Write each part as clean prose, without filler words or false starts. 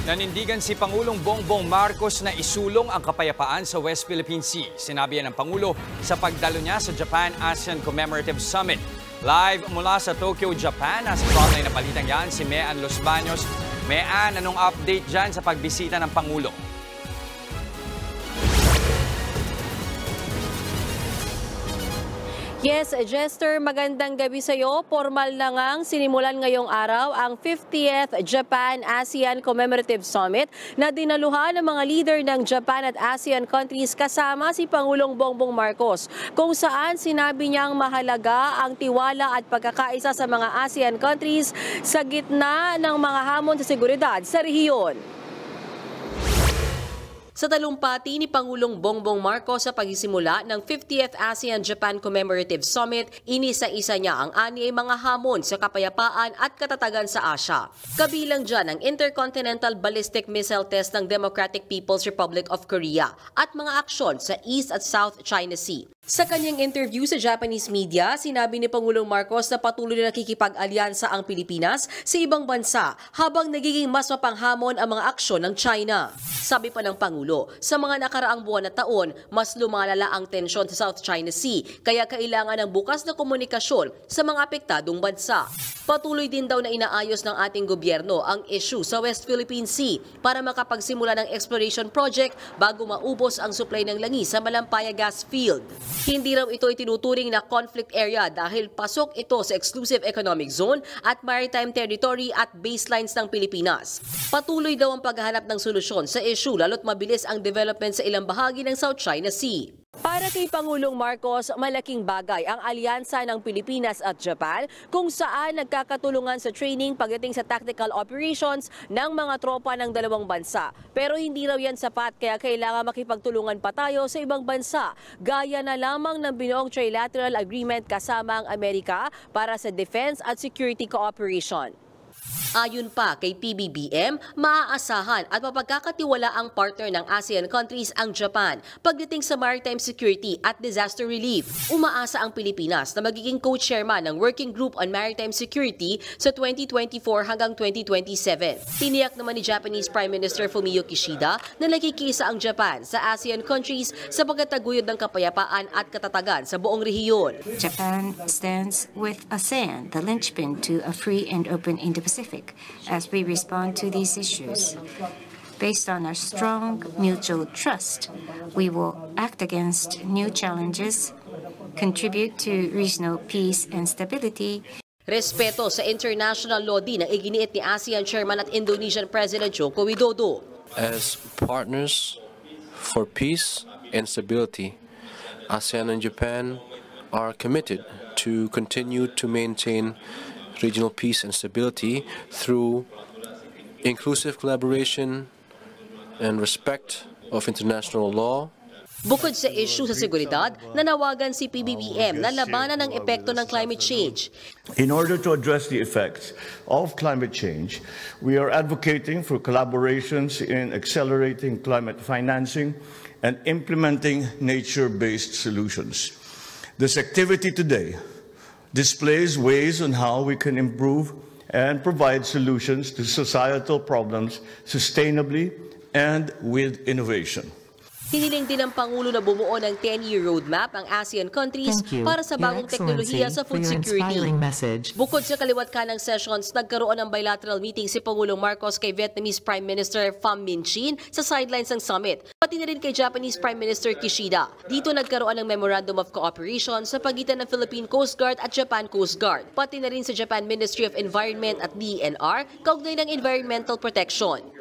Nanindigan si Pangulong Bongbong Marcos na isulong ang kapayapaan sa West Philippine Sea. Sinabi yan ng Pangulo sa pagdalo niya sa Japan-ASEAN Commemorative Summit. Live mula sa Tokyo, Japan, nasa frontline na balitang yan si Mean Los Baños. Mean, anong update dyan sa pagbisita ng Pangulo? Yes, Jester, magandang gabi sa iyo. Formal na ngang sinimulan ngayong araw ang 50th Japan-ASEAN Commemorative Summit na dinaluhan ng mga leader ng Japan at ASEAN countries kasama si Pangulong Bongbong Marcos, kung saan sinabi niyang mahalaga ang tiwala at pagkakaisa sa mga ASEAN countries sa gitna ng mga hamon sa seguridad sa rehiyon. Sa talumpati ni Pangulong Bongbong Marcos sa pagsisimula ng 50th ASEAN-Japan Commemorative Summit, inisa-isa niya ang ani mga hamon sa kapayapaan at katatagan sa Asia. Kabilang dyan ang Intercontinental Ballistic Missile Test ng Democratic People's Republic of Korea at mga aksyon sa East at South China Sea. Sa kanyang interview sa Japanese media, sinabi ni Pangulong Marcos na patuloy na nakikipag-alyansa ang Pilipinas sa ibang bansa habang nagiging mas mapanghamon ang mga aksyon ng China. Sabi pa ng Pangulo, sa mga nakaraang buwan na taon, mas lumalala ang tensyon sa South China Sea, kaya kailangan ng bukas na komunikasyon sa mga apektadong bansa. Patuloy din daw na inaayos ng ating gobyerno ang issue sa West Philippine Sea para makapagsimula ng exploration project bago maubos ang supply ng langis sa Malampaya Gas Field. Hindi raw ito itinuturing na conflict area dahil pasok ito sa exclusive economic zone at maritime territory at baselines ng Pilipinas. Patuloy daw ang paghahanap ng solusyon sa issue lalo't mabilis ang development sa ilang bahagi ng South China Sea. Para kay Pangulong Marcos, malaking bagay ang alyansa ng Pilipinas at Japan kung saan nagkakatulungan sa training pagdating sa tactical operations ng mga tropa ng dalawang bansa. Pero hindi raw yan sapat kaya kailangan makipagtulungan pa tayo sa ibang bansa, gaya na lamang ng binuong trilateral agreement kasama ang Amerika para sa defense at security cooperation. Ayon pa kay PBBM, maaasahan at mapagkakatiwala ang partner ng ASEAN countries ang Japan pagdating sa maritime security at disaster relief. Umaasa ang Pilipinas na magiging co-chairman ng Working Group on Maritime Security sa 2024 hanggang 2027. Tiniyak naman ni Japanese Prime Minister Fumio Kishida na nakikisa ang Japan sa ASEAN countries sa pagtataguyod ng kapayapaan at katatagan sa buong rehiyon. Japan stands with ASEAN, the linchpin to a free and open Indo-Pacific, as we respond to these issues. Based on our strong mutual trust, we will act against new challenges, contribute to regional peace and stability. Respeto sa international law din ang iginiit ni ASEAN Chairman at Indonesian President Joko Widodo. As partners for peace and stability, ASEAN and Japan are committed to continue to maintain regional peace and stability through inclusive collaboration and respect of international law. Bukod sa issue sa seguridad, nanawagan si PBBM na labanan ang epekto ng climate change. In order to address the effects of climate change, we are advocating for collaborations in accelerating climate financing and implementing nature-based solutions. This activity today displays ways on how we can improve and provide solutions to societal problems sustainably and with innovation. Hiniling din ng Pangulo na bumuo ng 10-year roadmap ang ASEAN countries para sa bagong teknolohiya sa food security. Bukod sa kaliwat kanang sessions, nagkaroon ng bilateral meeting si Pangulong Marcos kay Vietnamese Prime Minister Pham Minh Chinh sa sidelines ng summit, pati na rin kay Japanese Prime Minister Kishida. Dito nagkaroon ng Memorandum of Cooperation sa pagitan ng Philippine Coast Guard at Japan Coast Guard, pati na rin sa Japan Ministry of Environment at DENR kaugnay ng environmental protection.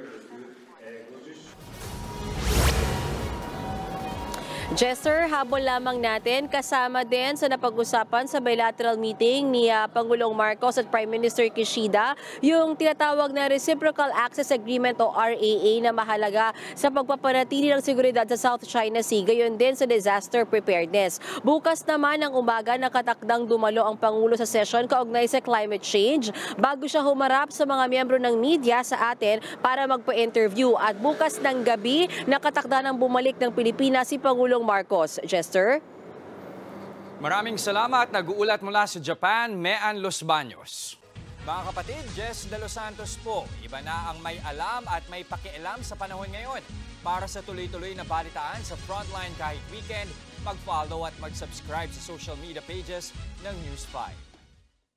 Jester, habol lamang natin, kasama din sa napag-usapan sa bilateral meeting ni Pangulong Marcos at Prime Minister Kishida yung tinatawag na Reciprocal Access Agreement o RAA na mahalaga sa pagpapanatili ng seguridad sa South China Sea, gayon din sa disaster preparedness. Bukas naman ng umaga nakatakdang dumalo ang Pangulo sa session kaugnay sa climate change bago siya humarap sa mga miyembro ng media sa atin para magpa-interview. At bukas ng gabi nakatakda ng bumalik ng Pilipinas si Pangulong Marcos. Jester? Maraming salamat. Nag-uulat mula sa Japan, Mean Los Baños. Mga kapatid, Jess De Los Santos po. Iba na ang may alam at may pakialam sa panahon ngayon. Para sa tuloy-tuloy na balitaan sa Frontline kahit weekend, mag-follow at mag-subscribe sa social media pages ng News 5.